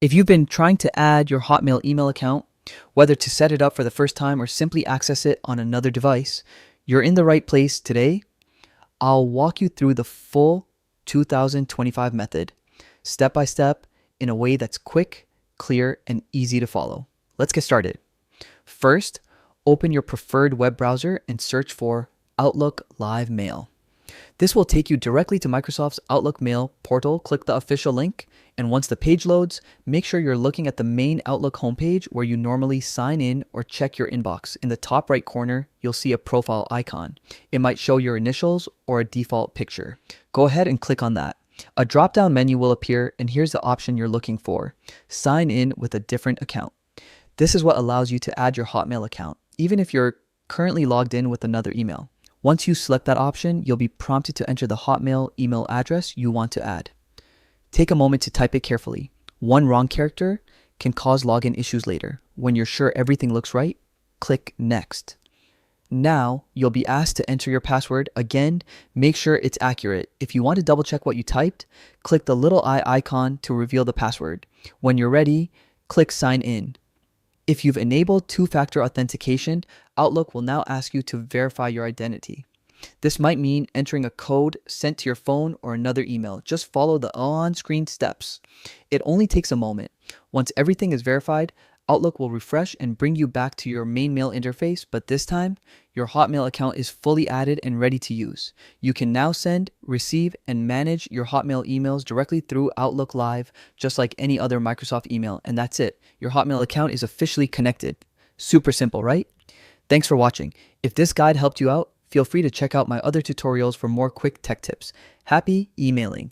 If you've been trying to add your Hotmail email account, whether to set it up for the first time or simply access it on another device, you're in the right place today. I'll walk you through the full 2025 method, step by step, in a way that's quick, clear, and easy to follow. Let's get started. First, open your preferred web browser and search for Outlook Live Mail. This will take you directly to Microsoft's Outlook Mail portal. Click the official link, and once the page loads, make sure you're looking at the main Outlook homepage where you normally sign in or check your inbox. In the top right corner, you'll see a profile icon. It might show your initials or a default picture. Go ahead and click on that. A drop-down menu will appear, and here's the option you're looking for: sign in with a different account. This is what allows you to add your Hotmail account, even if you're currently logged in with another email. Once you select that option, you'll be prompted to enter the Hotmail email address you want to add. Take a moment to type it carefully. One wrong character can cause login issues later. When you're sure everything looks right, click Next. Now, you'll be asked to enter your password. Again, make sure it's accurate. If you want to double check what you typed, click the little eye icon to reveal the password. When you're ready, click Sign In. If you've enabled two-factor authentication, Outlook will now ask you to verify your identity. This might mean entering a code sent to your phone or another email. Just follow the on-screen steps. It only takes a moment. Once everything is verified, Outlook will refresh and bring you back to your main mail interface, but this time, your Hotmail account is fully added and ready to use. You can now send, receive, and manage your Hotmail emails directly through Outlook Live, just like any other Microsoft email, and that's it. Your Hotmail account is officially connected. Super simple, right? Thanks for watching. If this guide helped you out, feel free to check out my other tutorials for more quick tech tips. Happy emailing!